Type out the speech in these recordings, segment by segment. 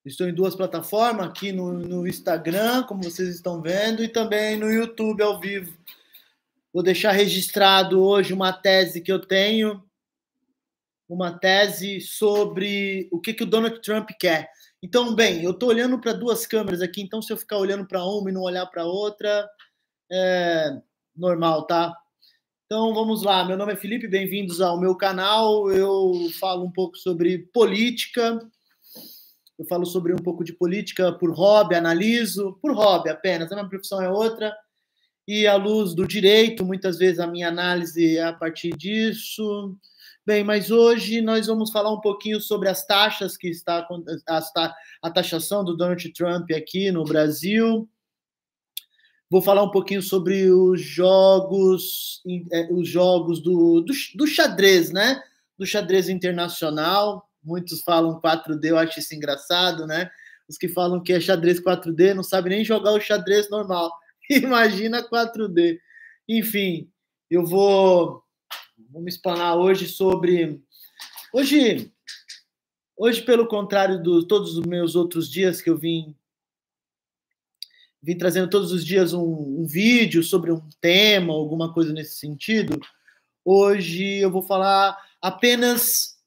Estou em duas plataformas, aqui no Instagram, como vocês estão vendo, e também no YouTube ao vivo. Vou deixar registrado hoje uma tese que eu tenho, uma tese sobre o que o Donald Trump quer. Então, bem, eu estou olhando para duas câmeras aqui, então se eu ficar olhando para uma e não olhar para outra, é normal, tá? Então, vamos lá. Meu nome é Felipe, bem-vindos ao meu canal. Eu falo um pouco sobre política. Eu falo sobre um pouco de política por hobby, analiso, por hobby apenas, a minha profissão é outra. E à luz do direito, muitas vezes a minha análise é a partir disso. Bem, mas hoje nós vamos falar um pouquinho sobre as taxas que está a taxação do Donald Trump aqui no Brasil. Vou falar um pouquinho sobre os jogos do xadrez, né? Do xadrez internacional. Muitos falam 4D, eu acho isso engraçado, né? Os que falam que é xadrez 4D não sabem nem jogar o xadrez normal. Imagina 4D. Enfim, eu vou me explanar hoje sobre... Hoje, pelo contrário de todos os meus outros dias que eu vim trazendo todos os dias um vídeo sobre um tema, alguma coisa nesse sentido, hoje eu vou falar apenas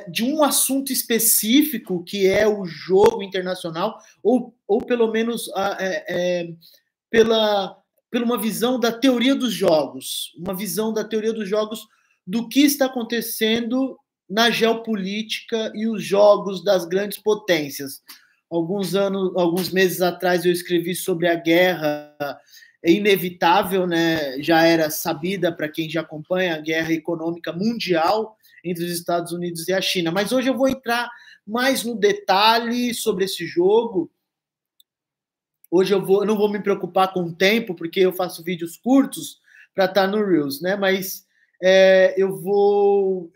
de um assunto específico, que é o jogo internacional, ou pelo menos pela uma visão da teoria dos jogos, uma visão da teoria dos jogos do que está acontecendo na geopolítica e os jogos das grandes potências. Alguns meses atrás eu escrevi sobre a guerra inevitável, né? Já era sabida para quem já acompanha a guerra econômica mundial entre os Estados Unidos e a China. Mas hoje eu vou entrar mais no detalhe sobre esse jogo. Hoje eu não vou me preocupar com o tempo, porque eu faço vídeos curtos para estar no Reels, né? Mas eu vou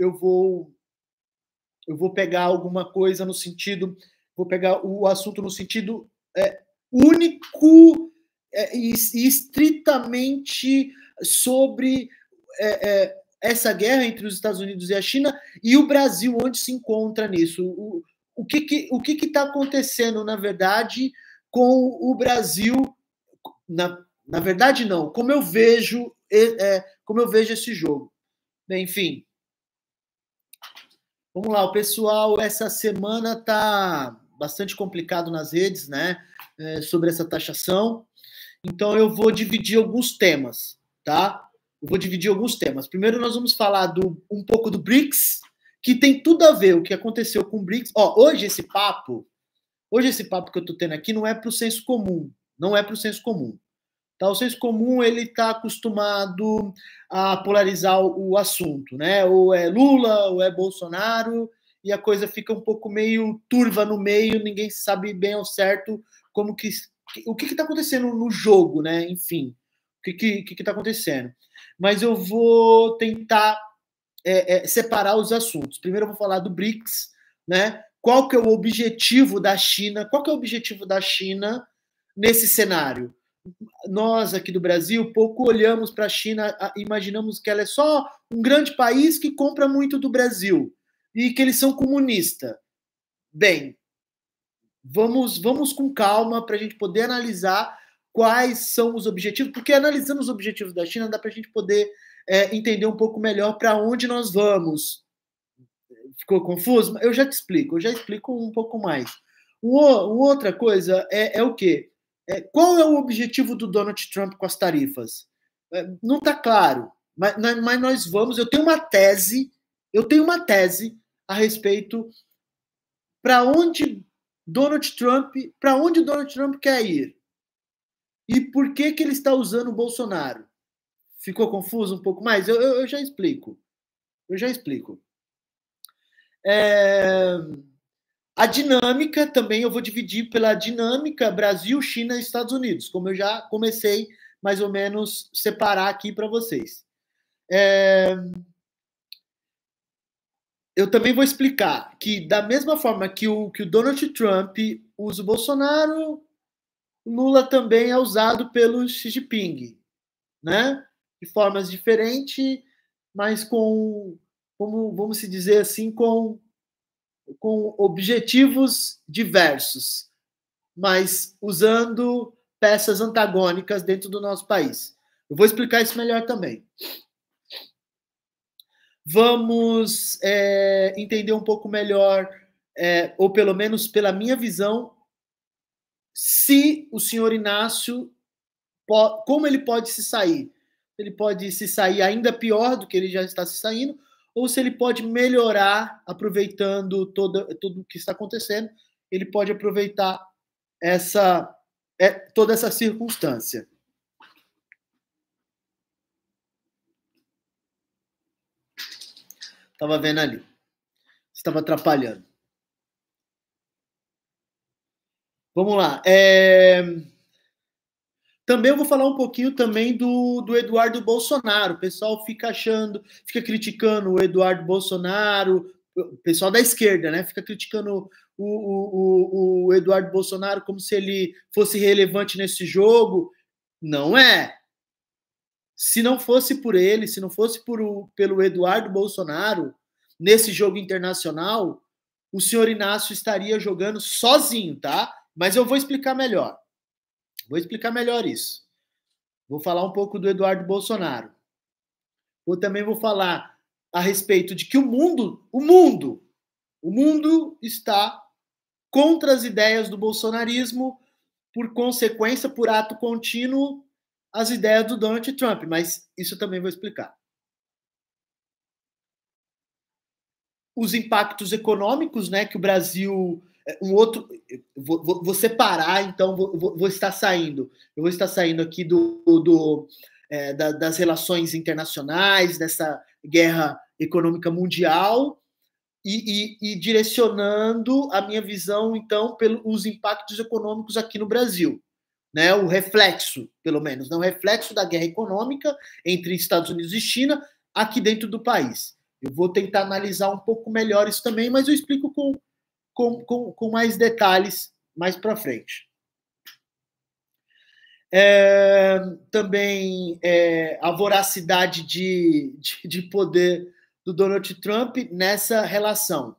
pegar alguma coisa no sentido, vou pegar o assunto no sentido único e estritamente sobre essa guerra entre os Estados Unidos e a China e o Brasil, onde se encontra nisso. O que está acontecendo, na verdade, com o Brasil? Na verdade, não. Como eu vejo esse jogo. Bem, enfim. Vamos lá, o pessoal, essa semana está bastante complicado nas redes, né? Sobre essa taxação. Então, eu vou dividir alguns temas, tá? Eu vou dividir alguns temas. Primeiro, nós vamos falar um pouco do BRICS, que tem tudo a ver o que aconteceu com o BRICS. Hoje esse papo que eu estou tendo aqui não é para o senso comum. Não é para o senso comum. Tá? O senso comum ele está acostumado a polarizar o assunto, né? Ou é Lula, ou é Bolsonaro, e a coisa fica um pouco meio turva no meio, ninguém sabe bem ao certo o que está acontecendo no jogo, né? Enfim, o que está acontecendo. Mas eu vou tentar separar os assuntos. Primeiro eu vou falar do BRICS, né? Qual que é o objetivo da China? Qual que é o objetivo da China nesse cenário? Nós aqui do Brasil pouco olhamos para a China, imaginamos que ela é só um grande país que compra muito do Brasil e que eles são comunistas. Bem, vamos com calma para a gente poder analisar quais são os objetivos, porque analisando os objetivos da China dá para a gente poder entender um pouco melhor para onde nós vamos. Ficou confuso? Eu já explico um pouco mais. Outra coisa é o quê? Qual é o objetivo do Donald Trump com as tarifas? Não está claro, mas nós vamos. Eu tenho uma tese a respeito para onde Donald Trump quer ir e por que ele está usando o Bolsonaro. Ficou confuso um pouco mais? Eu já explico. A dinâmica também eu vou dividir pela dinâmica Brasil, China e Estados Unidos, como eu já comecei mais ou menos separar aqui para vocês. Eu também vou explicar que da mesma forma que o Donald Trump usa o Bolsonaro, Lula também é usado pelo Xi Jinping, né? De formas diferentes, mas com vamos se dizer assim, com objetivos diversos, mas usando peças antagônicas dentro do nosso país. Eu vou explicar isso melhor também. Vamos entender um pouco melhor, ou pelo menos pela minha visão, se o senhor Inácio, como ele pode se sair. Ele pode se sair ainda pior do que ele já está se saindo, ou se ele pode melhorar aproveitando tudo o que está acontecendo, ele pode aproveitar toda essa circunstância. Estava vendo ali. Estava atrapalhando. Vamos lá. Também eu vou falar um pouquinho também do Eduardo Bolsonaro. O pessoal fica criticando o Eduardo Bolsonaro, o pessoal da esquerda, né? Fica criticando o Eduardo Bolsonaro como se ele fosse relevante nesse jogo. Não é. Se não fosse por ele, se não fosse pelo Eduardo Bolsonaro, nesse jogo internacional, o senhor Inácio estaria jogando sozinho, tá? Mas eu vou explicar melhor. Vou explicar melhor isso. Vou falar um pouco do Eduardo Bolsonaro. Eu também vou falar a respeito de que o mundo está contra as ideias do bolsonarismo, por consequência, por ato contínuo, as ideias do Donald Trump, mas isso também vou explicar. Os impactos econômicos, né, que o Brasil... Vou separar, então, vou estar saindo. Eu vou estar saindo aqui das relações internacionais, dessa guerra econômica mundial, e direcionando a minha visão, então, pelos impactos econômicos aqui no Brasil. Né, o reflexo, pelo menos, né, o reflexo da guerra econômica entre Estados Unidos e China aqui dentro do país. Eu vou tentar analisar um pouco melhor isso também, mas eu explico com mais detalhes mais para frente. Também a voracidade de poder do Donald Trump nessa relação.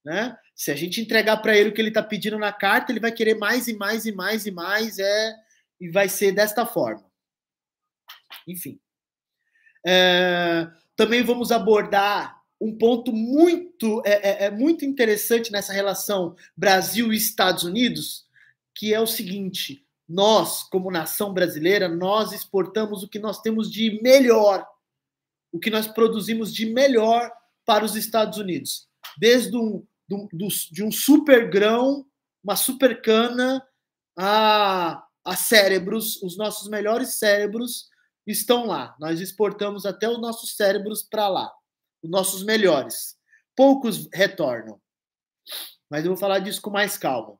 Né? Se a gente entregar para ele o que ele está pedindo na carta, ele vai querer mais e mais e mais e mais, e vai ser desta forma. Enfim. Também vamos abordar um ponto muito interessante nessa relação Brasil e Estados Unidos, que é o seguinte: nós, como nação brasileira, nós exportamos o que nós temos de melhor, o que nós produzimos de melhor para os Estados Unidos, desde de um super grão, uma super cana, a cérebros. Os nossos melhores cérebros estão lá. Nós exportamos até os nossos cérebros para lá, os nossos melhores. Poucos retornam, mas eu vou falar disso com mais calma.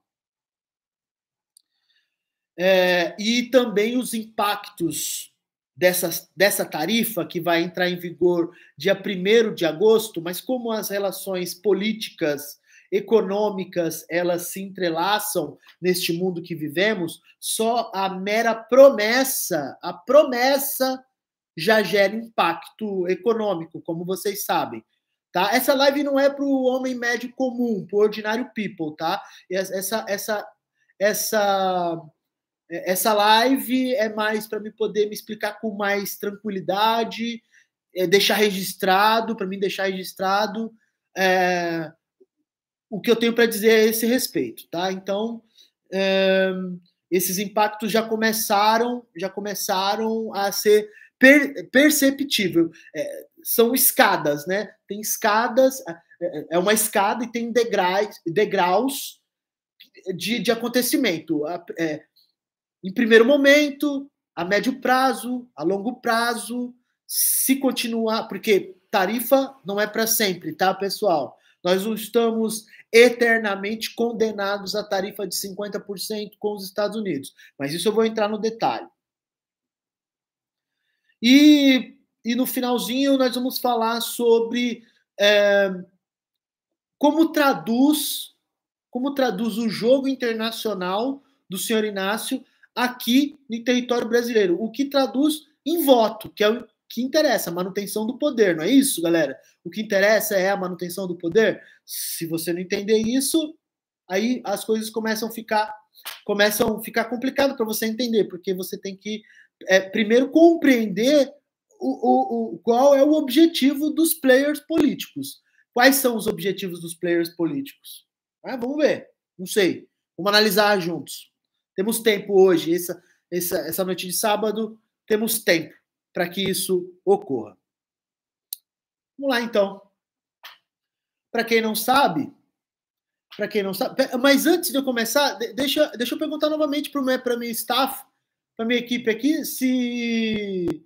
E também os impactos dessa tarifa, que vai entrar em vigor dia 1º de agosto, mas como as relações políticas, econômicas, elas se entrelaçam neste mundo que vivemos, só a mera promessa, já gera impacto econômico, como vocês sabem. Tá? Essa live não é para o homem médio comum, para o ordinário people, tá? Essa live é mais para me poder me explicar com mais tranquilidade, deixar registrado, para mim deixar registrado o que eu tenho para dizer a esse respeito, tá? Então, esses impactos já começaram a ser perceptível. São escadas, né? Tem escadas, é uma escada e tem degraus de acontecimento. Em primeiro momento, a médio prazo, a longo prazo, se continuar, porque tarifa não é para sempre, tá, pessoal? Nós não estamos eternamente condenados à tarifa de 50% com os Estados Unidos, mas isso eu vou entrar no detalhe. E no finalzinho nós vamos falar sobre como traduz o jogo internacional do senhor Inácio aqui no território brasileiro, o que traduz em voto, que é que interessa, a manutenção do poder, não é isso, galera? O que interessa é a manutenção do poder. Se você não entender isso, aí as coisas começam a ficar complicado para você entender, porque você tem que primeiro compreender qual é o objetivo dos players políticos. Quais são os objetivos dos players políticos? Vamos ver. Não sei. Vamos analisar juntos. Temos tempo hoje, essa noite de sábado, temos tempo para que isso ocorra. Vamos lá, então. Para quem não sabe, mas antes de eu começar, deixa eu perguntar novamente para minha staff, para minha equipe aqui, se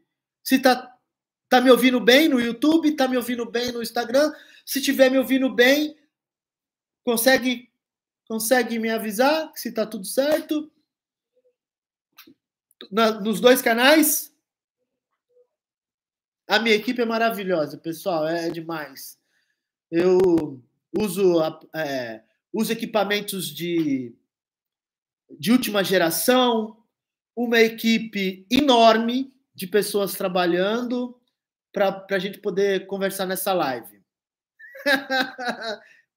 tá me ouvindo bem no YouTube, tá me ouvindo bem no Instagram. Se estiver me ouvindo bem, consegue me avisar se tá tudo certo? Nos dois canais? A minha equipe é maravilhosa, pessoal, é demais. Eu uso equipamentos de última geração, uma equipe enorme de pessoas trabalhando para a gente poder conversar nessa live.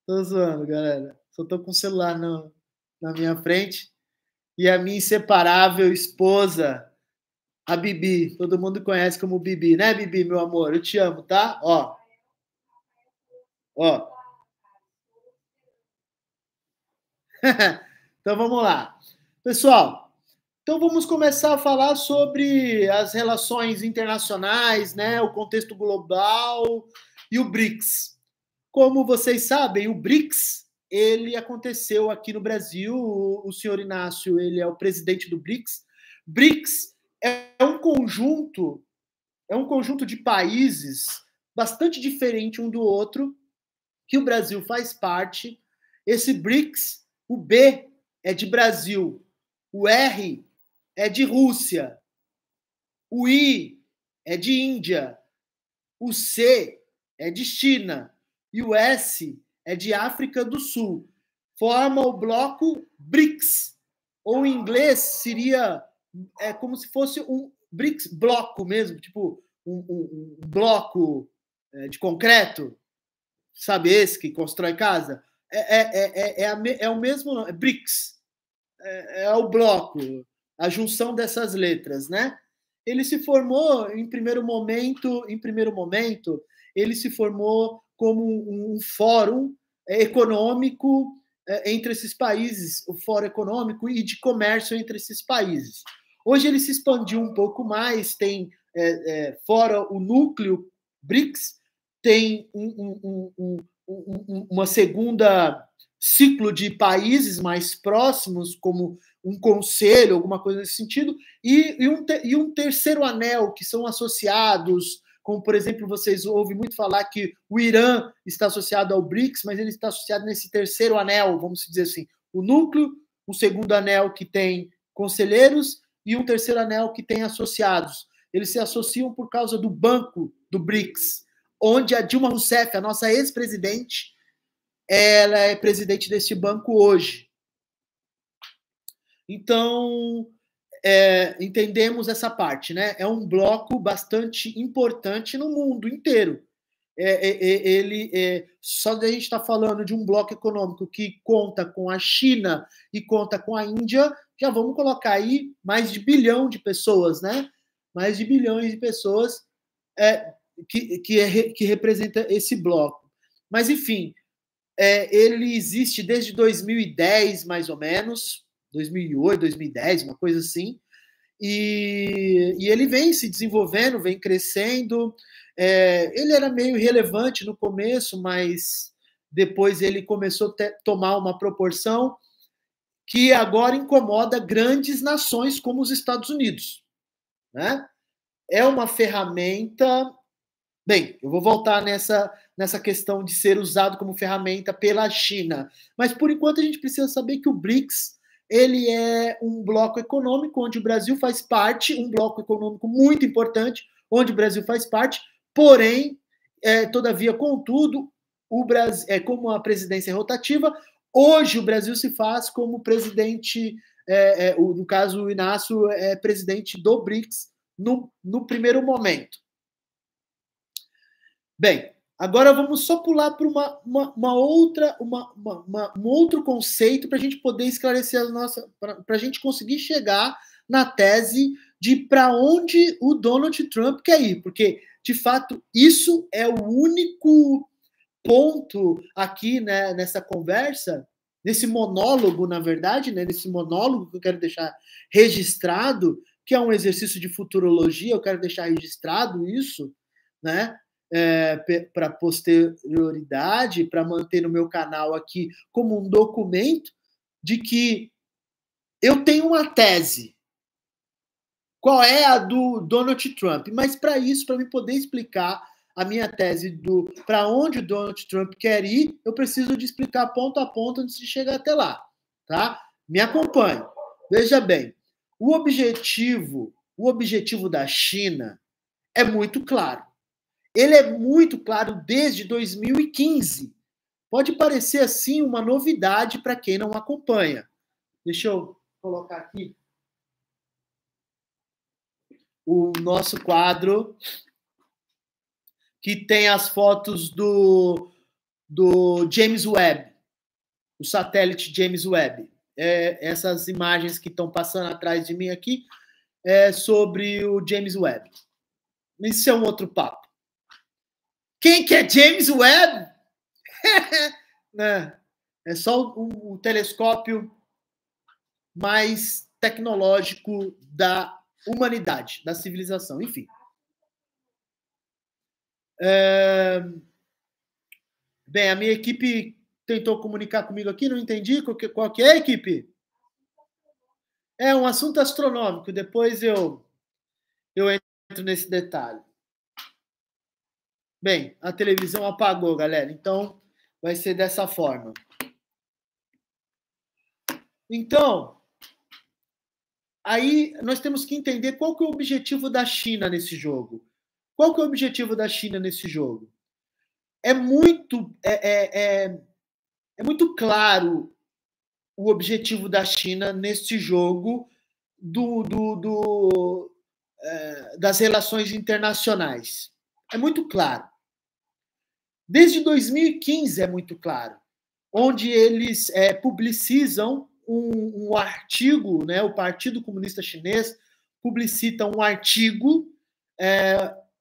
Tô zoando, galera. Só tô com o celular na minha frente. E a minha inseparável esposa, a Bibi. Todo mundo conhece como Bibi, né, Bibi, meu amor? Eu te amo, tá? Ó. Então vamos lá. Pessoal, então vamos começar a falar sobre as relações internacionais, né, o contexto global e o BRICS. Como vocês sabem, o BRICS, ele aconteceu aqui no Brasil. O senhor Inácio, ele é o presidente do BRICS. BRICS é um conjunto de países bastante diferente um do outro, que o Brasil faz parte. Esse BRICS, o B é de Brasil, o R é de Rússia, o I é de Índia, o C é de China e o S é de África do Sul. Forma o bloco BRICS, ou em inglês seria como se fosse um BRICS bloco mesmo, tipo um bloco de concreto, sabe esse que constrói casa? É o mesmo nome, BRICS, é o bloco, a junção dessas letras, né? Ele se formou em primeiro momento, ele se formou como um fórum econômico entre esses países, o fórum econômico e de comércio entre esses países. Hoje ele se expandiu um pouco mais, tem fora o núcleo BRICS, tem uma segunda ciclo de países mais próximos, como um conselho, alguma coisa nesse sentido, e um terceiro anel, que são associados, como, por exemplo, vocês ouvem muito falar que o Irã está associado ao BRICS, mas ele está associado nesse terceiro anel, vamos dizer assim, o núcleo, um segundo anel que tem conselheiros e um terceiro anel que tem associados. Eles se associam por causa do banco do BRICS, onde a Dilma Rousseff, a nossa ex-presidente, ela é presidente desse banco hoje. Então, entendemos essa parte, né? É um bloco bastante importante no mundo inteiro. Só da gente estar falando de um bloco econômico que conta com a China e conta com a Índia, já vamos colocar aí mais de 1 bilhão de pessoas, né? Mais de bilhões de pessoas que representa esse bloco. Mas, enfim, ele existe desde 2010, mais ou menos, 2008, 2010, uma coisa assim, e ele vem se desenvolvendo, vem crescendo. Ele era meio irrelevante no começo, mas depois ele começou a tomar uma proporção que agora incomoda grandes nações como os Estados Unidos, né? É uma ferramenta... Bem, eu vou voltar nessa questão de ser usado como ferramenta pela China. Mas, por enquanto, a gente precisa saber que o BRICS ele é um bloco econômico onde o Brasil faz parte, um bloco econômico muito importante, onde o Brasil faz parte, porém, todavia, contudo, o Brasil, como a presidência é rotativa, hoje o Brasil se faz como presidente, no caso, o Inácio é presidente do BRICS no primeiro momento. Bem, agora vamos só pular para um outro conceito para a gente poder esclarecer as nossas, para a gente conseguir chegar na tese de para onde o Donald Trump quer ir, porque de fato isso é o único ponto aqui, né, nessa conversa, nesse monólogo, na verdade, né, nesse monólogo que eu quero deixar registrado, que é um exercício de futurologia, eu quero deixar registrado isso, né, para posterioridade, para manter no meu canal aqui como um documento de que eu tenho uma tese. Qual é a do Donald Trump? Mas para isso, para me poder explicar a minha tese do para onde o Donald Trump quer ir, eu preciso de explicar ponto a ponto antes de chegar até lá, tá? Me acompanhe. Veja bem, o objetivo da China é muito claro. Ele é muito claro desde 2015. Pode parecer assim uma novidade para quem não acompanha. Deixa eu colocar aqui o nosso quadro que tem as fotos do James Webb, o satélite James Webb. Essas imagens que estão passando atrás de mim aqui é sobre o James Webb. Isso é um outro papo. Quem que é James Webb? É só o telescópio mais tecnológico da humanidade, da civilização, enfim. Bem, a minha equipe tentou comunicar comigo aqui, não entendi qual que é, equipe? É um assunto astronômico, depois eu entro nesse detalhe. Bem, a televisão apagou, galera, então vai ser dessa forma. Então, aí nós temos que entender qual que é o objetivo da China nesse jogo. Qual que é o objetivo da China nesse jogo? É muito claro o objetivo da China nesse jogo das relações internacionais. É muito claro. Desde 2015 é muito claro, onde eles publicizam um artigo, né, o Partido Comunista Chinês publicita um artigo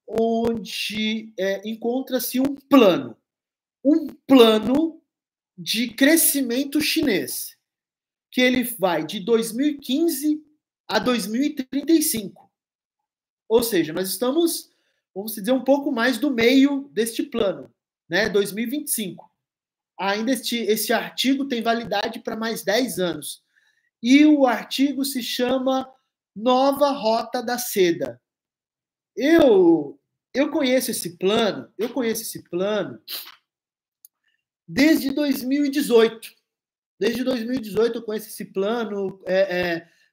onde encontra-se um plano de crescimento chinês, que ele vai de 2015 a 2035. Ou seja, nós estamos, vamos dizer, um pouco mais do meio deste plano, né? 2025. Ainda esse artigo tem validade para mais 10 anos. E o artigo se chama Nova Rota da Seda. Eu conheço esse plano, desde 2018. Desde 2018 eu conheço esse plano,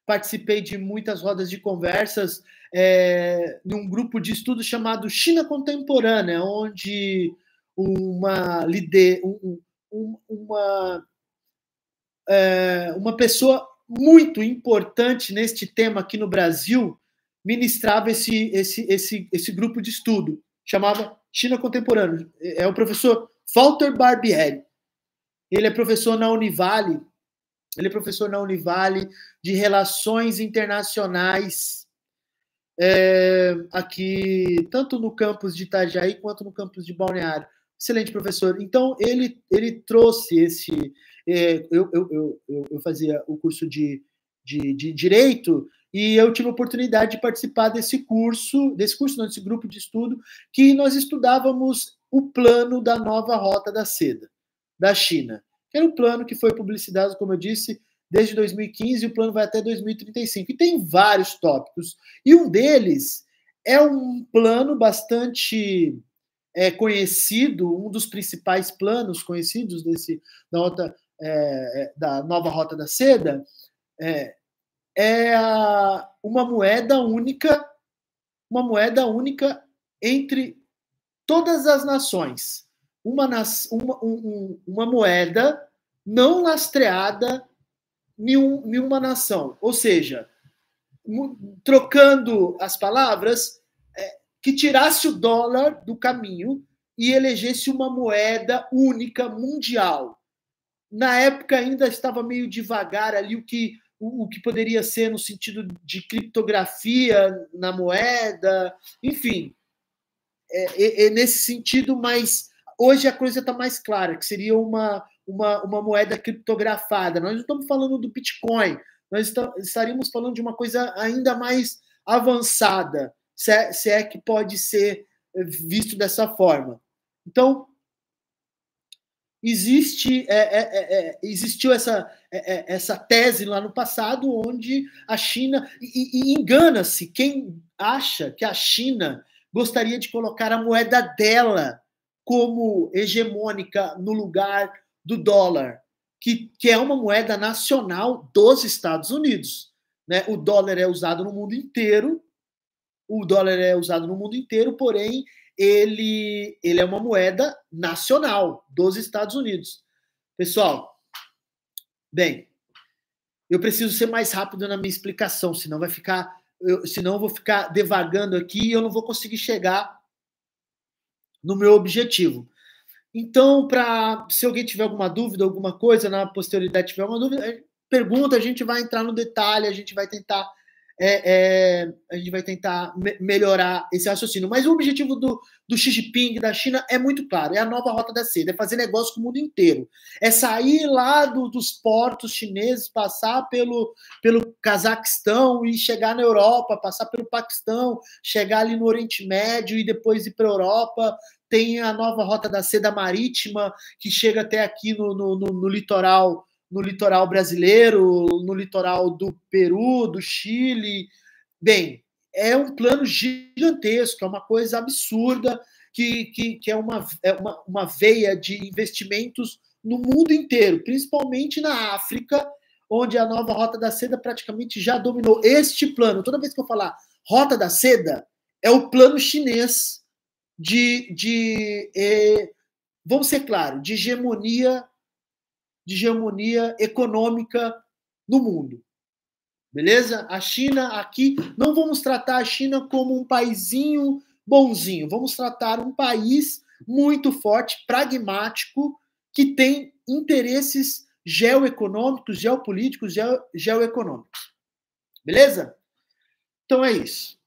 participei de muitas rodas de conversas num grupo de estudo chamado China Contemporânea, onde uma pessoa muito importante neste tema aqui no Brasil ministrava esse grupo de estudo, chamava China Contemporânea. É o professor Walter Barbieri. Ele é professor na Univale, de Relações Internacionais, aqui, tanto no campus de Itajaí quanto no campus de Balneário. Excelente professor. Então, ele trouxe eu fazia o curso de Direito, e eu tive a oportunidade de participar desse grupo de estudo, que nós estudávamos o plano da nova Rota da Seda, da China. Era um plano que foi publicitado, como eu disse, desde 2015, e o plano vai até 2035. E tem vários tópicos. E um deles é um plano bastante conhecido, um dos principais planos conhecidos da nova Rota da Seda, uma moeda única entre todas as nações. Uma moeda não lastreada em uma nação. Ou seja, trocando as palavras, que tirasse o dólar do caminho e elegesse uma moeda única mundial. Na época ainda estava meio devagar ali o que poderia ser no sentido de criptografia na moeda, enfim, nesse sentido, mas hoje a coisa está mais clara, que seria uma moeda criptografada. Nós não estamos falando do Bitcoin, nós estaríamos falando de uma coisa ainda mais avançada, se é que pode ser visto dessa forma. Então, existiu essa tese lá no passado, onde a China... E engana-se quem acha que a China gostaria de colocar a moeda dela como hegemônica no lugar do dólar, que é uma moeda nacional dos Estados Unidos. Né? O dólar é usado no mundo inteiro, porém ele é uma moeda nacional dos Estados Unidos. Pessoal, bem, eu preciso ser mais rápido na minha explicação, senão eu vou ficar devagando aqui e eu não vou conseguir chegar no meu objetivo. Então, se alguém tiver alguma dúvida, alguma coisa, na posterioridade tiver alguma dúvida, pergunta, a gente vai entrar no detalhe, a gente vai tentar melhorar esse raciocínio. Mas o objetivo do Xi Jinping, da China, é muito claro, é a nova rota da seda, é fazer negócio com o mundo inteiro, é sair lá dos portos chineses, passar pelo Cazaquistão e chegar na Europa, passar pelo Paquistão, chegar ali no Oriente Médio e depois ir para a Europa. Tem a nova rota da seda marítima, que chega até aqui no litoral brasileiro, no litoral do Peru, do Chile. Bem, é um plano gigantesco, é uma coisa absurda, que é uma veia de investimentos no mundo inteiro, principalmente na África, onde a nova Rota da Seda praticamente já dominou. Este plano, toda vez que eu falar Rota da Seda, é o plano chinês vamos ser claros, de hegemonia econômica no mundo. Beleza? A China aqui, não vamos tratar a China como um paizinho bonzinho, vamos tratar um país muito forte, pragmático, que tem interesses geoeconômicos, geopolíticos, geoeconômicos. Beleza? Então é isso.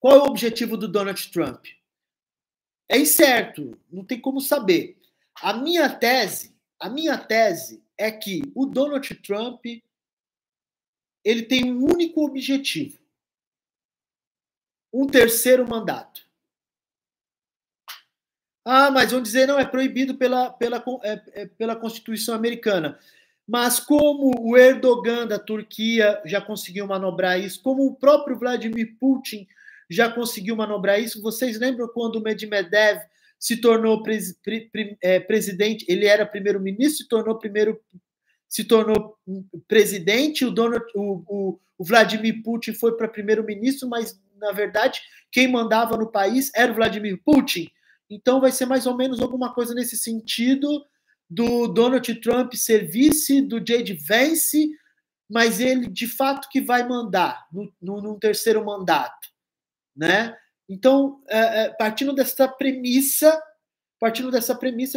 Qual é o objetivo do Donald Trump? É incerto, não tem como saber. A minha tese é que o Donald Trump ele tem um único objetivo: um terceiro mandato. Ah, mas vão dizer, não, é proibido pela Constituição americana. Mas como o Erdogan da Turquia já conseguiu manobrar isso, como o próprio Vladimir Putin já conseguiu manobrar isso, vocês lembram quando o Medvedev se tornou presidente, ele era primeiro-ministro, se tornou presidente, o Vladimir Putin foi para primeiro-ministro, mas, na verdade, quem mandava no país era o Vladimir Putin. Então, vai ser mais ou menos alguma coisa nesse sentido, do Donald Trump ser vice, do J.D. Vance, mas ele, de fato, que vai mandar num terceiro mandato. Né? Então, partindo dessa premissa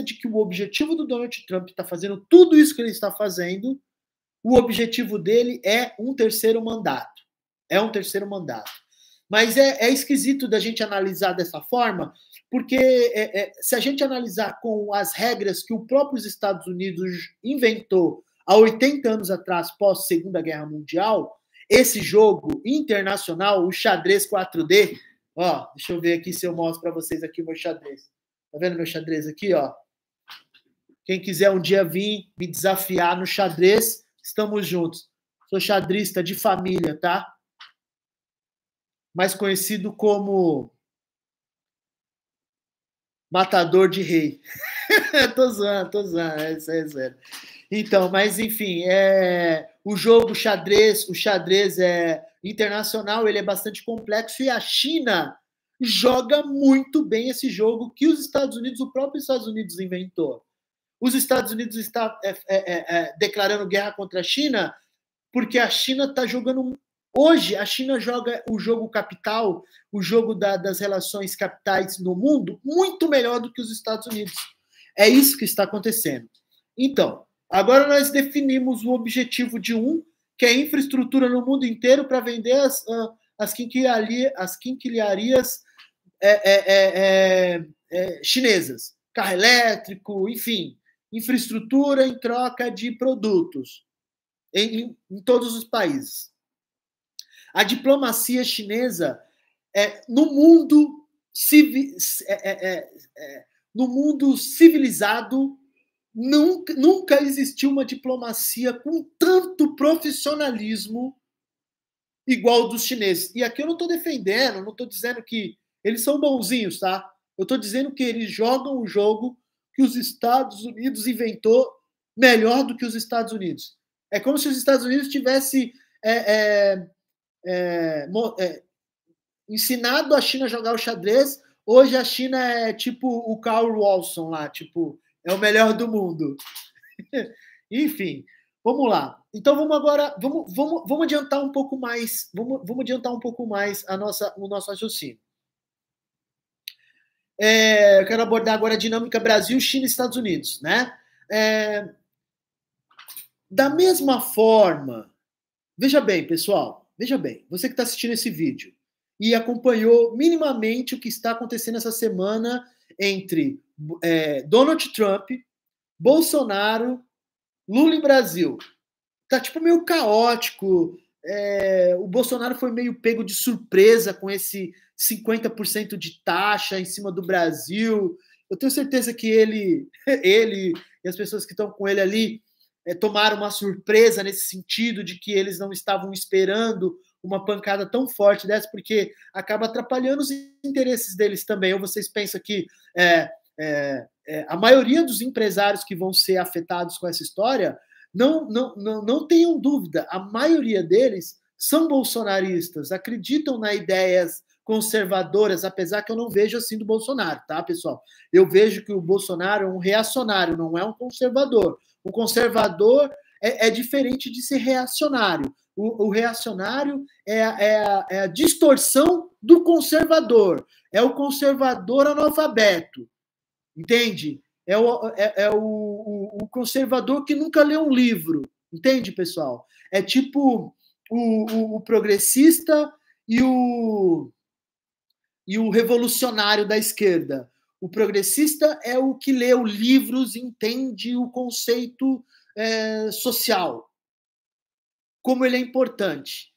de que o objetivo do Donald Trump está fazendo tudo isso que ele está fazendo, o objetivo dele é um terceiro mandato. Mas é esquisito da gente analisar dessa forma, porque se a gente analisar com as regras que o próprio Estados Unidos inventou há 80 anos atrás, pós Segunda Guerra Mundial, esse jogo internacional, o xadrez 4D, ó, deixa eu ver aqui se eu mostro para vocês aqui o meu xadrez. Tá vendo meu xadrez aqui, ó? Quem quiser um dia vir me desafiar no xadrez, estamos juntos. Sou xadrista de família, tá? Mais conhecido como matador de rei. tô zoando, é sério. Então, mas enfim, o jogo xadrez, o xadrez internacional, ele é bastante complexo e a China joga muito bem esse jogo que os Estados Unidos, o próprio Estados Unidos inventou. Os Estados Unidos está declarando guerra contra a China porque a China está jogando Hoje, a China joga o jogo capital, o jogo das relações capitais no mundo, muito melhor do que os Estados Unidos. É isso que está acontecendo. Então, agora nós definimos o objetivo de que é infraestrutura no mundo inteiro para vender as quinquilharias chinesas. Carro elétrico, enfim, infraestrutura em troca de produtos em todos os países. A diplomacia chinesa no mundo civilizado nunca existiu uma diplomacia com tanto profissionalismo igual dos chineses. E aqui eu não estou defendendo, não estou dizendo que eles são bonzinhos, tá? Eu estou dizendo que eles jogam o jogo que os Estados Unidos inventou melhor do que os Estados Unidos. É como se os Estados Unidos tivessem ensinado a China a jogar o xadrez. Hoje a China é tipo o Carl Walson lá, tipo, é o melhor do mundo. Enfim, vamos lá. Então vamos agora, vamos adiantar um pouco mais, vamos adiantar um pouco mais o nosso raciocínio. Eu quero abordar agora a dinâmica Brasil, China e Estados Unidos, né? Da mesma forma, veja bem, pessoal, veja bem, você que está assistindo esse vídeo e acompanhou minimamente o que está acontecendo essa semana entre Donald Trump, Bolsonaro, Lula e Brasil. Tá tipo meio caótico. O Bolsonaro foi meio pego de surpresa com esse 50% de taxa em cima do Brasil. Eu tenho certeza que ele e as pessoas que estão com ele ali tomaram uma surpresa nesse sentido de que eles não estavam esperando uma pancada tão forte dessa, porque acaba atrapalhando os interesses deles também. Ou vocês pensam que a maioria dos empresários que vão ser afetados com essa história, não tenham dúvida, a maioria deles são bolsonaristas, acreditam nas ideias conservadoras, apesar que eu não vejo assim do Bolsonaro, tá, pessoal? Eu vejo que o Bolsonaro é um reacionário, não é um conservador. O conservador é diferente de ser reacionário. O reacionário é a distorção do conservador. É o conservador analfabeto. Entende? É o conservador que nunca leu um livro. Entende, pessoal? É tipo o progressista e o revolucionário da esquerda. O progressista é o que leu livros, entende o conceito social, como ele é importante.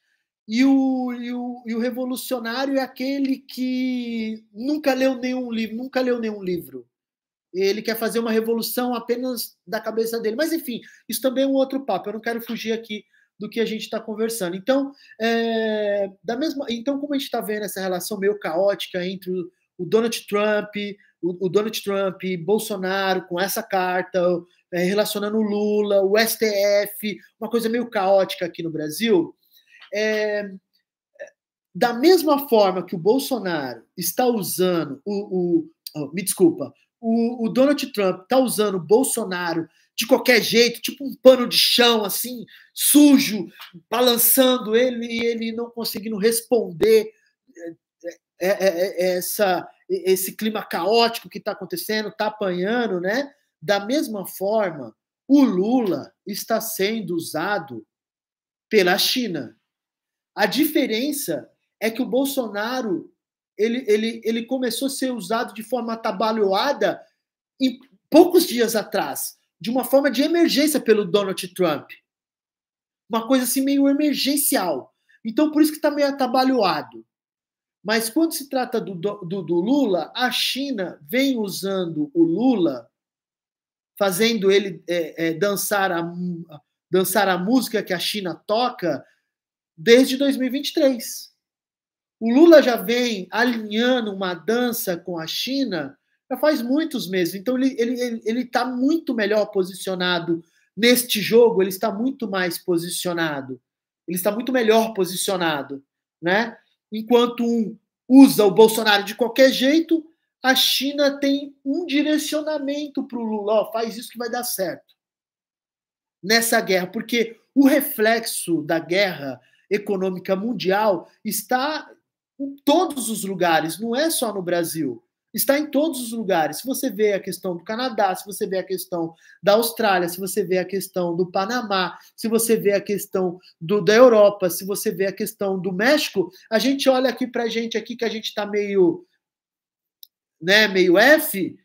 E o revolucionário é aquele que nunca leu nenhum livro. Ele quer fazer uma revolução apenas da cabeça dele. Mas, enfim, isso também é um outro papo. Eu não quero fugir aqui do que a gente está conversando. Então, então, como a gente está vendo essa relação meio caótica entre o Donald Trump, e Bolsonaro com essa carta, relacionando o Lula, o STF, uma coisa meio caótica aqui no Brasil, da mesma forma que o Bolsonaro está usando me desculpa, o Donald Trump está usando o Bolsonaro de qualquer jeito, tipo um pano de chão, assim, sujo, balançando ele e ele não conseguindo responder esse clima caótico que está acontecendo, está apanhando, né? Da mesma forma, o Lula está sendo usado pela China. A diferença é que o Bolsonaro ele começou a ser usado de forma atabalhoada em poucos dias atrás, de uma forma de emergência pelo Donald Trump. Uma coisa assim meio emergencial. Então, por isso que está meio atabalhoado. Mas quando se trata do Lula, a China vem usando o Lula, fazendo ele dançar a música que a China toca desde 2023. O Lula já vem alinhando uma dança com a China já faz muitos meses. Então, ele está muito melhor posicionado neste jogo, ele está muito mais posicionado. Ele está muito melhor posicionado, né? Enquanto um usa o Bolsonaro de qualquer jeito, a China tem um direcionamento para o Lula. Faz isso que vai dar certo nessa guerra, porque o reflexo da guerra econômica mundial está em todos os lugares, não é só no Brasil. Está em todos os lugares. Se você vê a questão do Canadá, se você vê a questão da Austrália, se você vê a questão do Panamá, se você vê a questão da Europa, se você vê a questão do México, a gente olha aqui para a gente aqui que a gente está meio, né, meio F,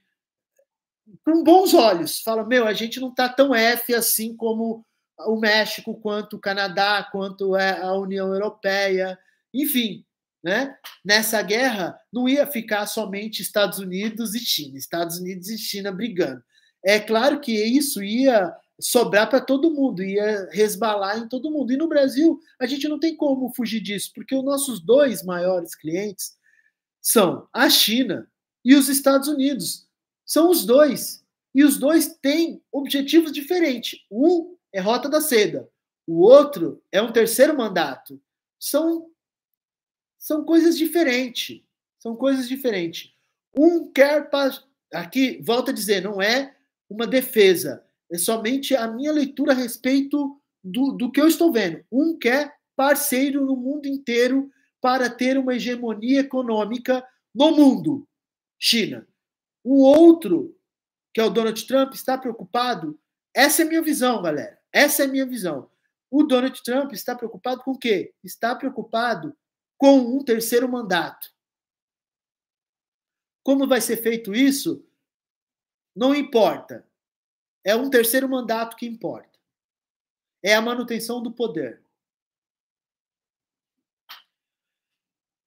com bons olhos. Fala, meu, a gente não está tão F assim como o México, quanto o Canadá, quanto a União Europeia, enfim. Né? Nessa guerra não ia ficar somente Estados Unidos e China, Estados Unidos e China brigando. É claro que isso ia sobrar para todo mundo, ia resbalar em todo mundo. E no Brasil, a gente não tem como fugir disso, porque os nossos dois maiores clientes são a China e os Estados Unidos. São os dois. E os dois têm objetivos diferentes. Um é Rota da Seda, o outro é um terceiro mandato. São coisas diferentes. São coisas diferentes. Um quer. Aqui, volto a dizer, não é uma defesa. É somente a minha leitura a respeito do que eu estou vendo. Um quer parceiro no mundo inteiro para ter uma hegemonia econômica no mundo. China. O outro, que é o Donald Trump, está preocupado. Essa é a minha visão, galera. Essa é a minha visão. O Donald Trump está preocupado com o quê? Está preocupado com um terceiro mandato. Como vai ser feito isso? Não importa. É um terceiro mandato que importa. É a manutenção do poder.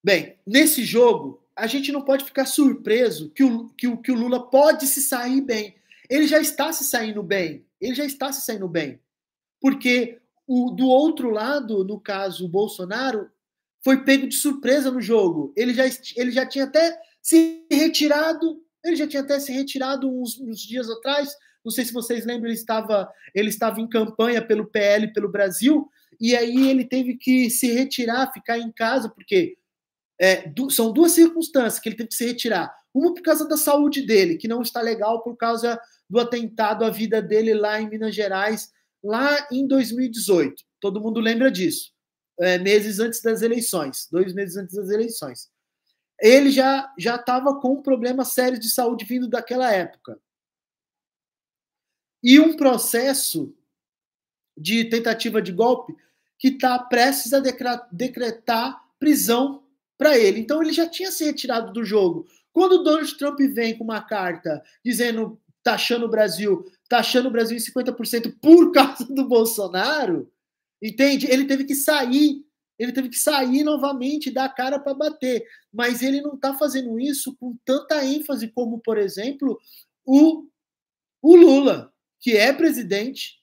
Bem, nesse jogo, a gente não pode ficar surpreso que o Lula pode se sair bem. Ele já está se saindo bem. Ele já está se saindo bem. Porque do outro lado, no caso, o Bolsonaro, foi pego de surpresa no jogo. Ele já tinha até se retirado. Ele já tinha até se retirado uns dias atrás. Não sei se vocês lembram, ele estava em campanha pelo PL, pelo Brasil, e aí ele teve que se retirar, ficar em casa, porque são duas circunstâncias que ele teve que se retirar. Uma por causa da saúde dele, que não está legal por causa do atentado à vida dele lá em Minas Gerais, lá em 2018. Todo mundo lembra disso. Meses antes das eleições, 2 meses antes das eleições. Ele já estava com problemas sérios de saúde vindo daquela época. E um processo de tentativa de golpe que está prestes a decretar prisão para ele. Então ele já tinha se retirado do jogo. Quando o Donald Trump vem com uma carta dizendo, taxando o Brasil em 50% por causa do Bolsonaro, entende? Ele teve que sair novamente e dar a cara para bater. Mas ele não está fazendo isso com tanta ênfase como, por exemplo, o Lula, que é presidente,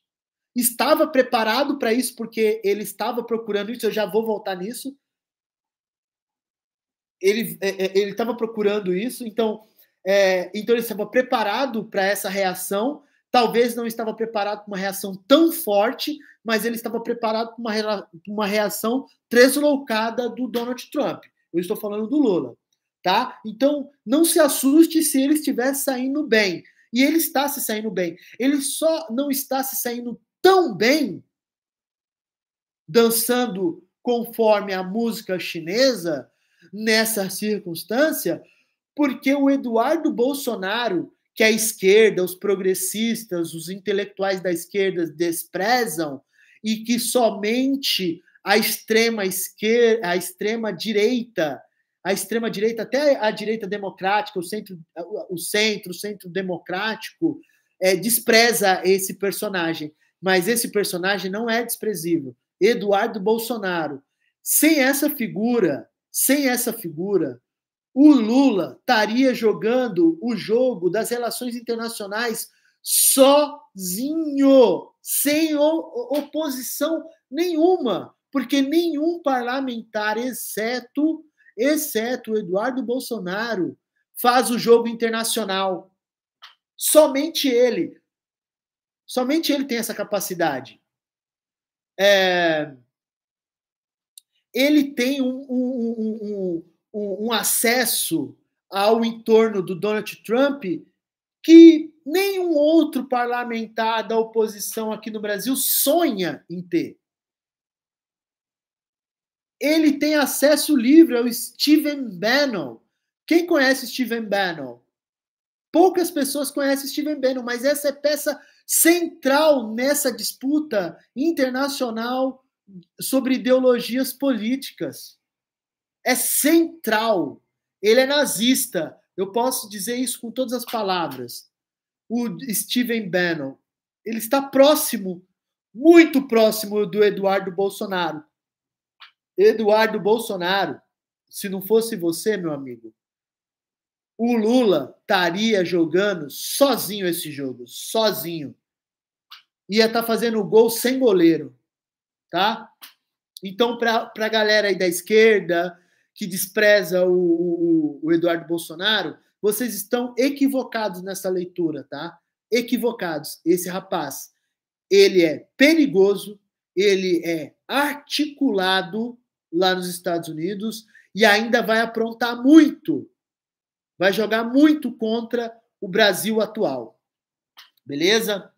estava preparado para isso, porque ele estava procurando isso, eu já vou voltar nisso. Ele estava procurando isso, então ele estava preparado para essa reação. Talvez não estava preparado para uma reação tão forte, mas ele estava preparado para uma reação tresloucada do Donald Trump. Eu estou falando do Lula, tá? Então, não se assuste se ele estiver saindo bem. E ele está se saindo bem. Ele só não está se saindo tão bem dançando conforme a música chinesa nessa circunstância, porque o Eduardo Bolsonaro, que a esquerda, os progressistas, os intelectuais da esquerda desprezam, e que somente a extrema esquerda, a extrema direita, até a direita democrática, o centro democrático, despreza esse personagem. Mas esse personagem não é desprezível. Eduardo Bolsonaro. Sem essa figura, o Lula estaria jogando o jogo das relações internacionais sozinho, sem oposição nenhuma, porque nenhum parlamentar, exceto o Eduardo Bolsonaro, faz o jogo internacional. Somente ele tem essa capacidade. Ele tem um acesso ao entorno do Donald Trump que nenhum outro parlamentar da oposição aqui no Brasil sonha em ter. Ele tem acesso livre ao Stephen Bannon. Quem conhece Stephen Bannon? Poucas pessoas conhecem Stephen Bannon, mas essa é peça central nessa disputa internacional sobre ideologias políticas. É central. Ele é nazista. Eu posso dizer isso com todas as palavras. O Stephen Bannon, ele está próximo, muito próximo do Eduardo Bolsonaro. Eduardo Bolsonaro, se não fosse você, meu amigo, o Lula estaria jogando sozinho esse jogo, sozinho. Ia estar fazendo gol sem goleiro, tá? Então, para a galera aí da esquerda, que despreza o Eduardo Bolsonaro, vocês estão equivocados nessa leitura, tá? Equivocados. Esse rapaz, ele é perigoso, ele é articulado lá nos Estados Unidos e ainda vai aprontar muito. Vai jogar muito contra o Brasil atual. Beleza?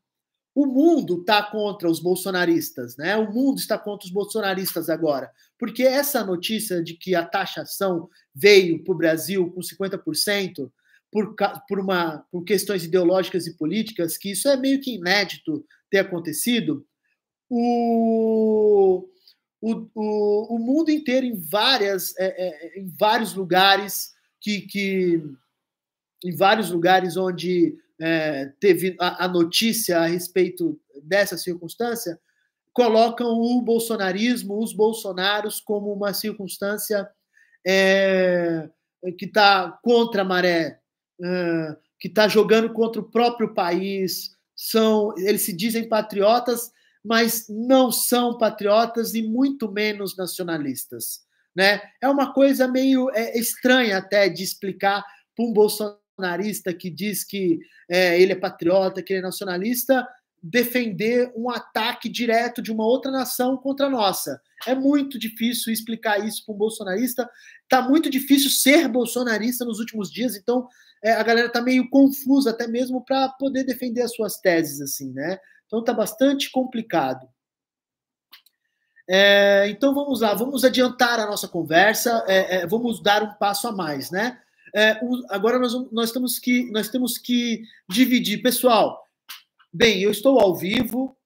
O mundo está contra os bolsonaristas, né? O mundo está contra os bolsonaristas agora. Porque essa notícia de que a taxação veio para o Brasil com 50% por questões ideológicas e políticas, que isso é meio que inédito ter acontecido, o mundo inteiro, em vários lugares em vários lugares onde teve a notícia a respeito dessa circunstância, colocam o bolsonarismo, os bolsonaros, como uma circunstância que está contra a maré, que está jogando contra o próprio país. Eles se dizem patriotas, mas não são patriotas e muito menos nacionalistas. Né? É uma coisa meio estranha até de explicar para um bolsonarista que diz que ele é patriota, que ele é nacionalista, defender um ataque direto de uma outra nação contra a nossa. É muito difícil explicar isso para um bolsonarista. Está muito difícil ser bolsonarista nos últimos dias, então a galera está meio confusa até mesmo para poder defender as suas teses, assim, né? Então está bastante complicado. Então vamos lá, vamos adiantar a nossa conversa, vamos dar um passo a mais, né? Agora nós temos que dividir. Pessoal, bem, eu estou ao vivo,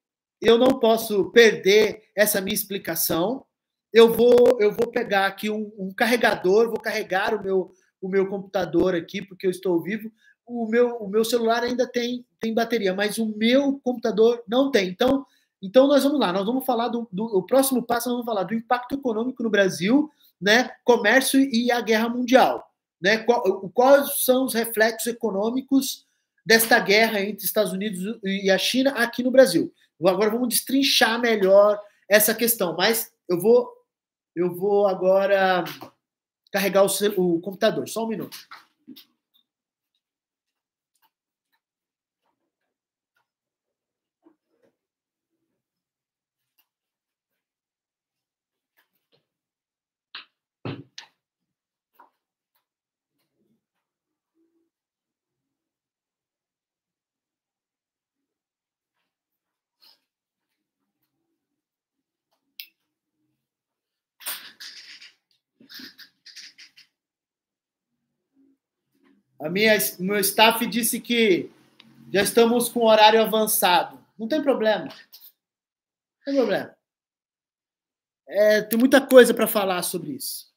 eu não posso perder essa minha explicação. Eu vou pegar aqui um carregador, vou carregar o meu computador aqui, porque eu estou ao vivo. O meu celular ainda tem bateria, mas o meu computador não tem. Então nós vamos lá, nós vamos falar o próximo passo, nós vamos falar do impacto econômico no Brasil, né, comércio e a guerra mundial. Né, quais são os reflexos econômicos desta guerra entre Estados Unidos e a China aqui no Brasil. Agora vamos destrinchar melhor essa questão, mas eu vou agora carregar o computador. Só um minuto. O meu staff disse que já estamos com horário avançado. Não tem problema. Não tem problema. Tem muita coisa para falar sobre isso.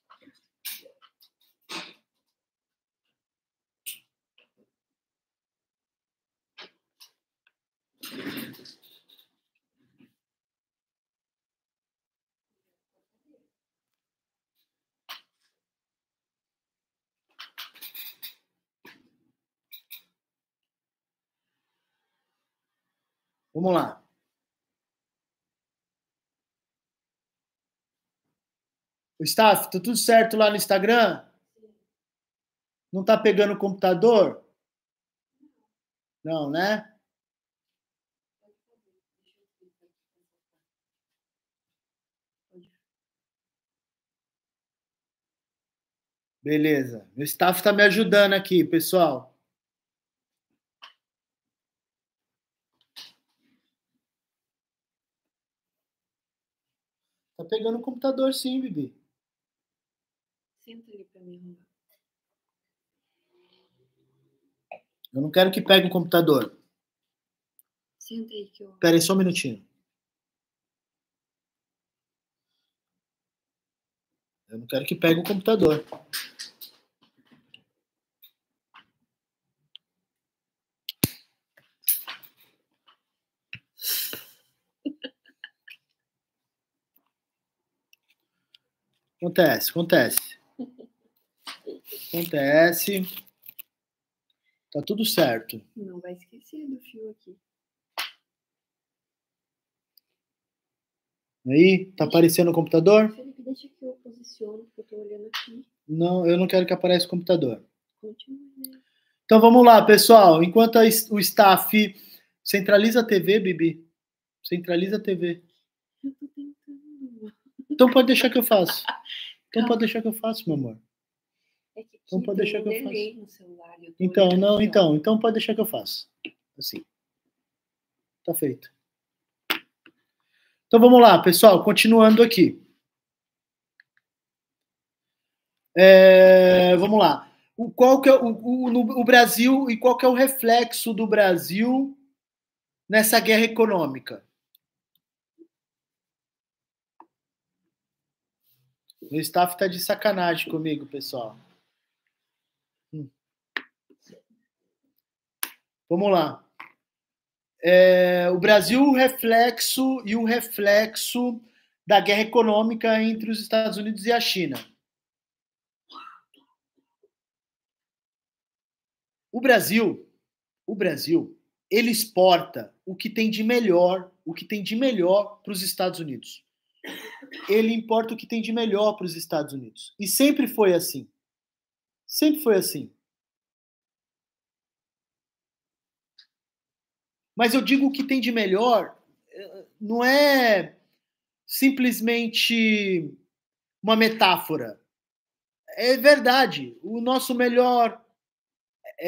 Vamos lá. O staff, tá tudo certo lá no Instagram? Não tá pegando o computador? Não, né? Beleza. Meu staff está me ajudando aqui, pessoal. Tá pegando o computador sim, Bibi. Senta ali pra mim arrumar. Eu não quero que pegue o computador. Senta aí que eu... Espera aí só um minutinho. Eu não quero que pegue o computador. Acontece. Acontece. Tá tudo certo. Não vai esquecer do fio aqui. Aí, tá aparecendo o computador? Felipe, deixa que eu posiciono, porque eu tô olhando aqui. Não, eu não quero que apareça o computador. Continua, né? Então vamos lá, pessoal. Enquanto o staff centraliza a TV, Bibi. Centraliza a TV. Eu tô tentando. Então pode deixar que eu faço. Então Calma. pode deixar que eu faço, meu amor. É que aqui Então pode tem deixar um que eu faço. delay no celular. Eu tô Então, olhando não, aqui, ó. então pode deixar que eu faço. Assim. Tá feito. Então vamos lá, pessoal, continuando aqui. Vamos lá. Qual que é o Brasil e qual que é o reflexo do Brasil nessa guerra econômica? O staff tá de sacanagem comigo, pessoal. Vamos lá. O Brasil, o reflexo da guerra econômica entre os Estados Unidos e a China. O Brasil, ele exporta o que tem de melhor para os Estados Unidos. Ele importa o que tem de melhor para os Estados Unidos. E sempre foi assim. Sempre foi assim. Mas eu digo o que tem de melhor não é simplesmente uma metáfora. É verdade. O nosso melhor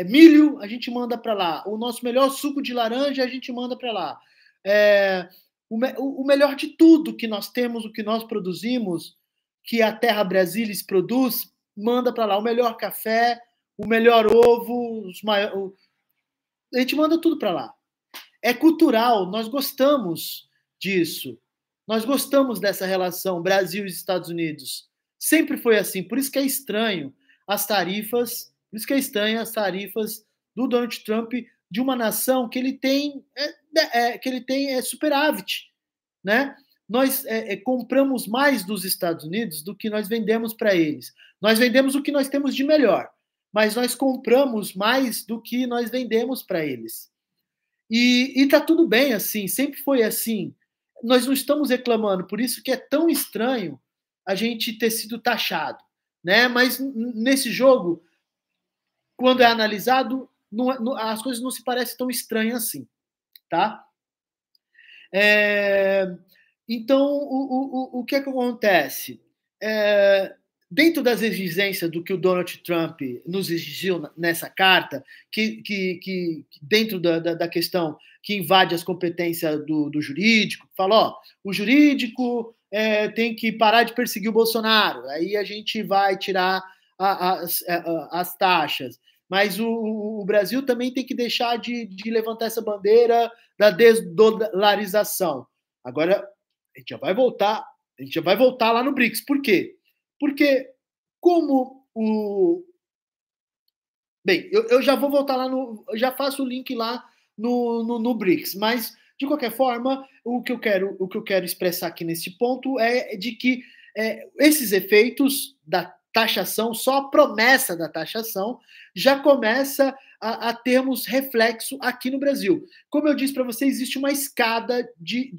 milho, a gente manda para lá. O nosso melhor suco de laranja, a gente manda para lá. O melhor de tudo que nós temos, o que nós produzimos, que a Terra Brasilis produz, manda para lá. O melhor café, o melhor ovo, a gente manda tudo para lá. É cultural, nós gostamos disso. Nós gostamos dessa relação Brasil e Estados Unidos. Sempre foi assim. Por isso que é estranho as tarifas, do Donald Trump de uma nação que ele tem superávit, né? Nós compramos mais dos Estados Unidos do que nós vendemos para eles. Nós vendemos o que nós temos de melhor, mas nós compramos mais do que nós vendemos para eles. E tá tudo bem assim, sempre foi assim. Nós não estamos reclamando, por isso que é tão estranho a gente ter sido taxado, né? Mas nesse jogo, quando é analisado, as coisas não se parecem tão estranhas assim, tá? Então, o que acontece? Dentro das exigências do que o Donald Trump nos exigiu nessa carta, que dentro da questão que invade as competências do jurídico, fala, o jurídico tem que parar de perseguir o Bolsonaro, aí a gente vai tirar as taxas. Mas o Brasil também tem que deixar de levantar essa bandeira da desdolarização. Agora, a gente já vai voltar lá no BRICS. Por quê? Porque como o... Bem, eu já vou voltar lá eu já faço o link lá no BRICS, mas, de qualquer forma, o que eu quero expressar aqui nesse ponto é de que esses efeitos da taxação, só a promessa da taxação, já começa a termos reflexo aqui no Brasil. Como eu disse para você, existe uma escada de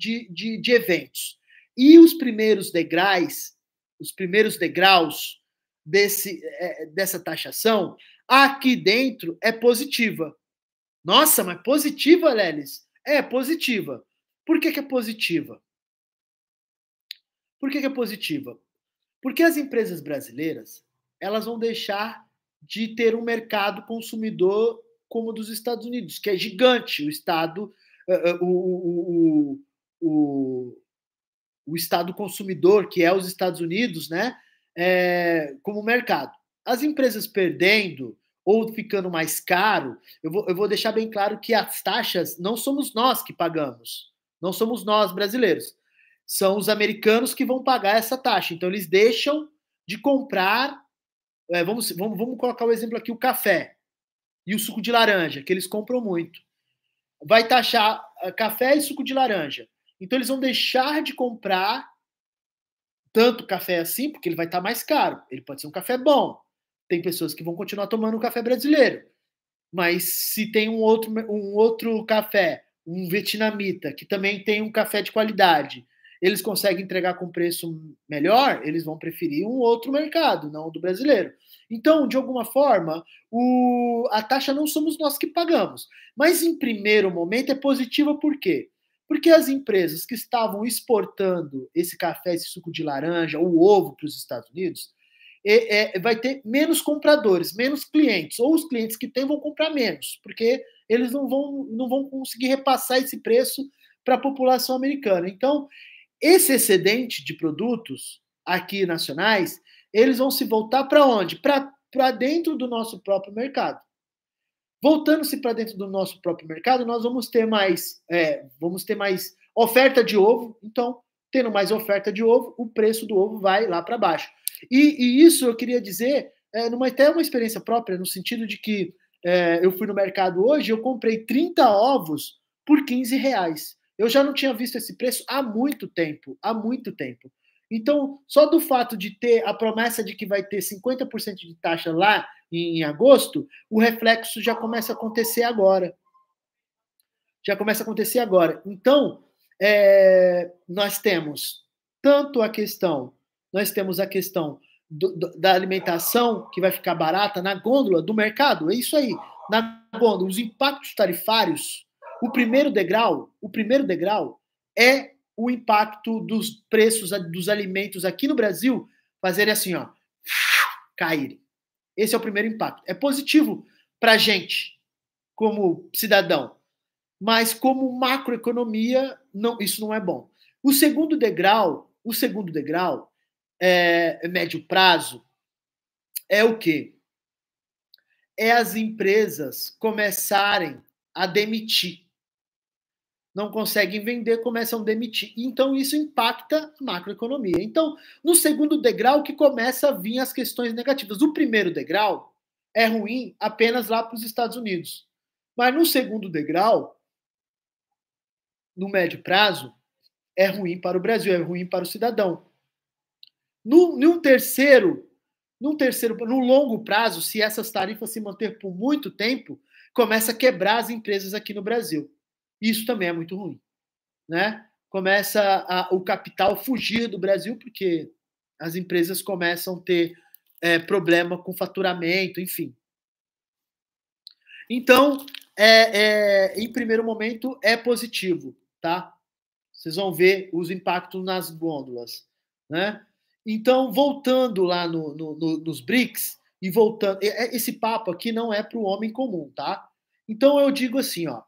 eventos. E os primeiros degraus dessa taxação, aqui dentro é positiva. Nossa, mas positiva, Lelis? É positiva. Por que é positiva? Por que é positiva? Porque as empresas brasileiras, elas vão deixar de ter um mercado consumidor como o dos Estados Unidos, que é gigante. O Estado, o Estado consumidor, que é os Estados Unidos, né? como mercado. As empresas perdendo ou ficando mais caro, eu vou deixar bem claro que as taxas não somos nós que pagamos, não somos nós brasileiros, são os americanos que vão pagar essa taxa. Então, eles deixam de comprar, vamos colocar o exemplo aqui, o café e o suco de laranja, que eles compram muito. Vai taxar café e suco de laranja. Então, eles vão deixar de comprar tanto café assim, porque ele vai estar mais caro. Ele pode ser um café bom. Tem pessoas que vão continuar tomando o café brasileiro. Mas se tem um outro café, um vietnamita, que também tem um café de qualidade, eles conseguem entregar com preço melhor, eles vão preferir um outro mercado, não o do brasileiro. Então, de alguma forma, a taxa não somos nós que pagamos. Mas, em primeiro momento, é positiva por quê? Porque as empresas que estavam exportando esse café, esse suco de laranja, o ovo para os Estados Unidos, vai ter menos compradores, menos clientes, ou os clientes que têm vão comprar menos, porque eles não vão conseguir repassar esse preço para a população americana. Então, esse excedente de produtos aqui nacionais, eles vão se voltar para onde? Para dentro do nosso próprio mercado. Voltando-se para dentro do nosso próprio mercado, nós vamos ter mais oferta de ovo. Então, tendo mais oferta de ovo, o preço do ovo vai lá para baixo. E isso eu queria dizer, até uma experiência própria, no sentido de que eu fui no mercado hoje, eu comprei 30 ovos por R$15. Eu já não tinha visto esse preço há muito tempo, Então, só do fato de ter a promessa de que vai ter 50% de taxa lá em agosto, o reflexo já começa a acontecer agora. Então, nós temos a questão da alimentação, que vai ficar barata na gôndola do mercado, é isso aí. Na gôndola, os impactos tarifários, o primeiro degrau é o impacto dos preços dos alimentos aqui no Brasil fazerem assim, ó, caírem. Esse é o primeiro impacto. É positivo para a gente, como cidadão, mas como macroeconomia, isso não é bom. O segundo degrau, médio prazo, é o quê? É as empresas começarem a demitir. Não conseguem vender, começam a demitir. Então, isso impacta a macroeconomia. Então, no segundo degrau que começa a vir as questões negativas. O primeiro degrau é ruim apenas lá para os Estados Unidos. Mas no segundo degrau, no médio prazo, é ruim para o Brasil, é ruim para o cidadão. No longo prazo, se essas tarifas se manter por muito tempo, começa a quebrar as empresas aqui no Brasil. Isso também é muito ruim, né? Começa o capital fugir do Brasil, porque as empresas começam a ter problema com faturamento, enfim. Então, em primeiro momento, é positivo, tá? Vocês vão ver os impactos nas gôndolas, né? Então, voltando lá nos BRICS, e voltando, esse papo aqui não é para o homem comum, tá? Então, eu digo assim, ó.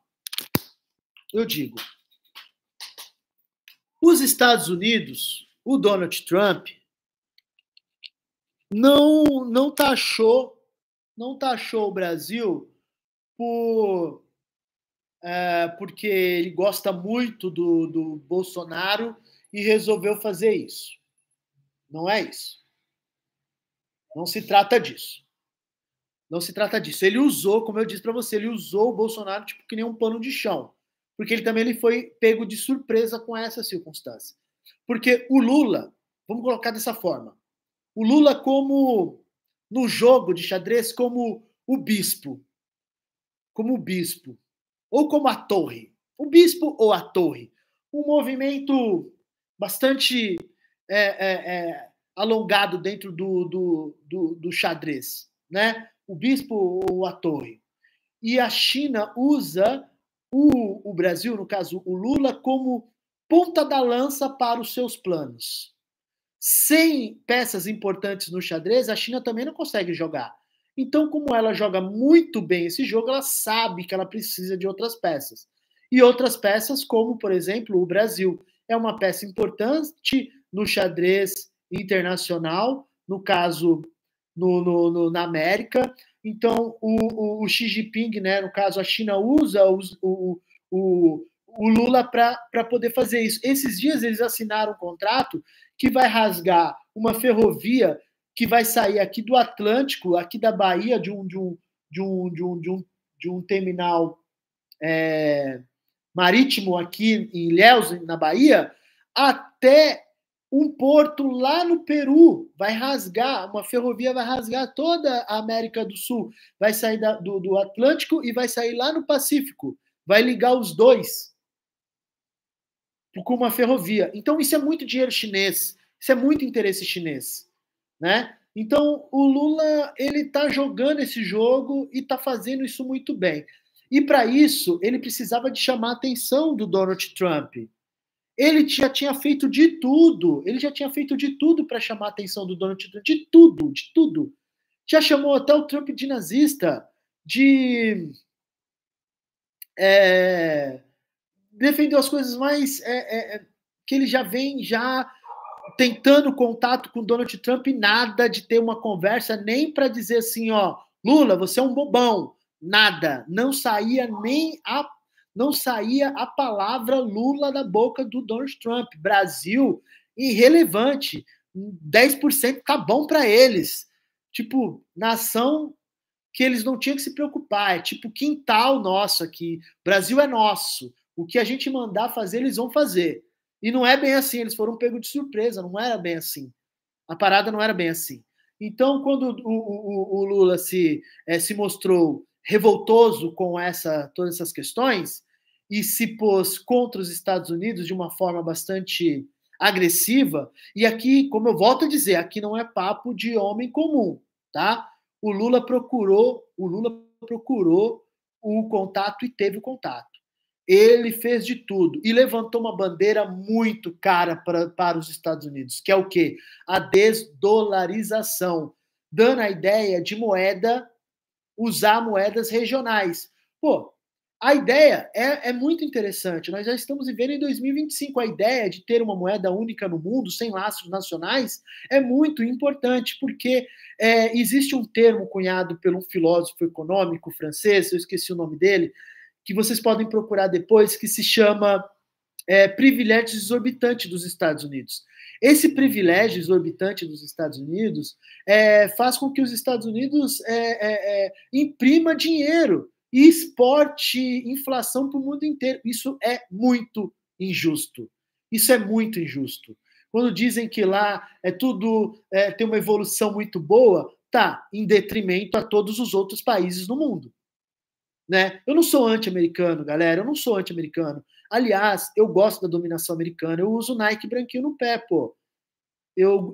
Os Estados Unidos, o Donald Trump, não taxou o Brasil porque ele gosta muito do Bolsonaro e resolveu fazer isso. Não é isso. Não se trata disso. Ele usou, como eu disse para você, ele usou o Bolsonaro tipo que nem um pano de chão. Porque ele foi pego de surpresa com essa circunstância. Porque o Lula, vamos colocar dessa forma, o Lula como, no jogo de xadrez, como o bispo, ou como a torre, o bispo ou a torre, um movimento bastante alongado dentro do xadrez, né? O bispo ou a torre. E a China usa o Brasil, no caso o Lula, como ponta da lança para os seus planos. Sem peças importantes no xadrez, a China também não consegue jogar. Então, como ela joga muito bem esse jogo, ela sabe que ela precisa de outras peças. E outras peças, como, por exemplo, o Brasil. É uma peça importante no xadrez internacional, no caso, na América. Então, o Xi Jinping, né, no caso, a China usa o Lula para poder fazer isso. Esses dias eles assinaram um contrato que vai rasgar uma ferrovia que vai sair aqui do Atlântico, aqui da Bahia, de um terminal marítimo aqui em Ilhéus, na Bahia, até um porto lá no Peru. Vai rasgar, uma ferrovia vai rasgar toda a América do Sul. Vai sair do Atlântico e vai sair lá no Pacífico. Vai ligar os dois com uma ferrovia. Então, isso é muito dinheiro chinês. Isso é muito interesse chinês, né? Então, o Lula, ele está jogando esse jogo e está fazendo isso muito bem. E, para isso, ele precisava de chamar a atenção do Donald Trump. Ele já tinha feito de tudo. Ele já tinha feito de tudo para chamar a atenção do Donald Trump. De tudo, de tudo. Já chamou até o Trump de nazista, defendeu as coisas mais que ele já vem tentando contato com Donald Trump, nada de ter uma conversa, nem para dizer assim, ó, Lula, você é um bobão. Nada. Não saía a palavra Lula da boca do Donald Trump. Brasil, irrelevante. 10% tá bom para eles. Tipo, nação que eles não tinham que se preocupar. É tipo quintal nosso aqui. Brasil é nosso. O que a gente mandar fazer, eles vão fazer. E não é bem assim. Eles foram pegos de surpresa. Não era bem assim. A parada não era bem assim. Então, quando o Lula se mostrou revoltoso com todas essas questões e se pôs contra os Estados Unidos de uma forma bastante agressiva, e aqui, como eu volto a dizer, aqui não é papo de homem comum, tá? O Lula procurou o contato e teve o contato. Ele fez de tudo e levantou uma bandeira muito cara para os Estados Unidos, que é o quê? A desdolarização, dando a ideia de usar moedas regionais. Pô, a ideia é muito interessante. Nós já estamos vivendo em 2025. A ideia de ter uma moeda única no mundo, sem laços nacionais, é muito importante, porque existe um termo cunhado por um filósofo econômico francês, eu esqueci o nome dele, que vocês podem procurar depois, que se chama privilégio exorbitante dos Estados Unidos. Esse privilégio exorbitante dos Estados Unidos faz com que os Estados Unidos imprima dinheiro e exporte inflação para o mundo inteiro. Isso é muito injusto. Isso é muito injusto. Quando dizem que lá tem uma evolução muito boa, tá, em detrimento a todos os outros países do mundo. Né? Eu não sou anti-americano, galera. Eu não sou anti-americano. Aliás, eu gosto da dominação americana. Eu uso Nike branquinho no pé, pô. Eu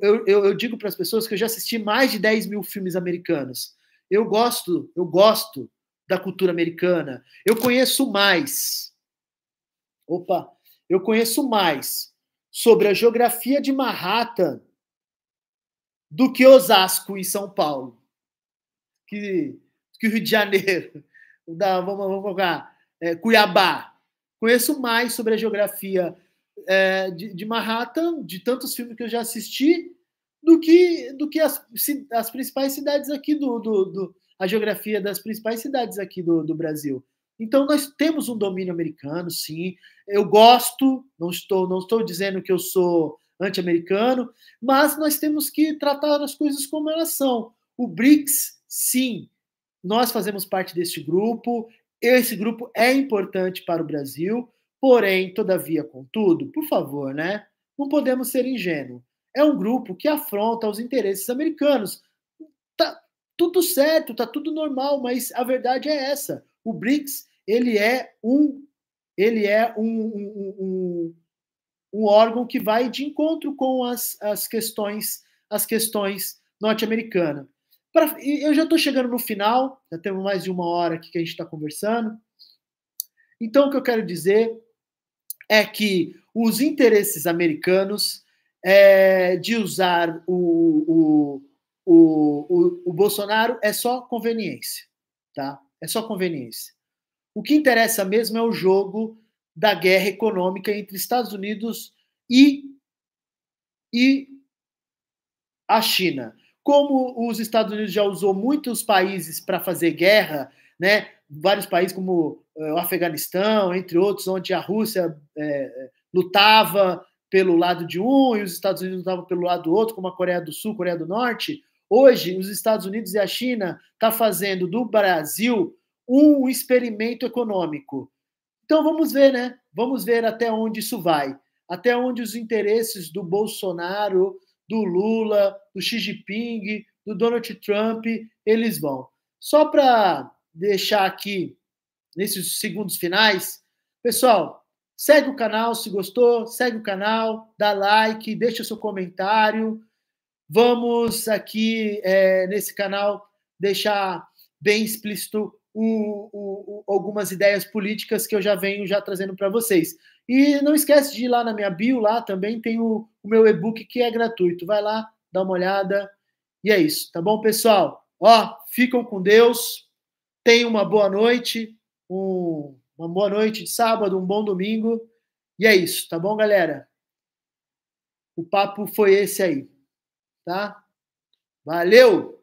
digo para as pessoas que eu já assisti mais de 10 mil filmes americanos. Eu gosto da cultura americana. Eu conheço mais sobre a geografia de Manhattan do que Osasco e São Paulo. Que o Rio de Janeiro. Vamos colocar Cuiabá. Conheço mais sobre a geografia de Manhattan, de tantos filmes que eu já assisti, do que as principais cidades aqui a geografia das principais cidades aqui do Brasil. Então, nós temos um domínio americano, sim. Eu gosto, não estou dizendo que eu sou anti-americano, mas nós temos que tratar as coisas como elas são. O BRICS, sim, nós fazemos parte deste grupo, esse grupo é importante para o Brasil, porém, todavia, contudo, por favor, né? Não podemos ser ingênuos. É um grupo que afronta os interesses americanos. Tá tudo certo, tá tudo normal, mas a verdade é essa. O BRICS, ele é um órgão que vai de encontro com as questões norte-americanas. Eu já estou chegando no final, já temos mais de 1 hora aqui que a gente está conversando. Então, o que eu quero dizer é que os interesses americanos de usar o Bolsonaro é só conveniência, tá? É só conveniência. O que interessa mesmo é o jogo da guerra econômica entre Estados Unidos e a China. Como os Estados Unidos já usou muitos países para fazer guerra, né? Vários países como o Afeganistão, entre outros, onde a Rússia lutava pelo lado de um e os Estados Unidos lutavam pelo lado do outro, como a Coreia do Sul, Coreia do Norte. Hoje, os Estados Unidos e a China estão fazendo do Brasil um experimento econômico. Então, vamos ver, né? Vamos ver até onde isso vai. Até onde os interesses do Bolsonaro, do Lula, do Xi Jinping, do Donald Trump, eles vão. Só para deixar aqui, nesses segundos finais, pessoal, segue o canal se gostou, segue o canal, dá like, deixa seu comentário. Vamos aqui, nesse canal, deixar bem explícito algumas ideias políticas que eu já venho trazendo para vocês. E não esquece de ir lá na minha bio, lá também tem o meu e-book que é gratuito. Vai lá, dá uma olhada. E é isso, tá bom, pessoal? Ó, ficam com Deus. Tenham uma boa noite. Uma boa noite de sábado, um bom domingo. E é isso, tá bom, galera? O papo foi esse aí, tá? Valeu!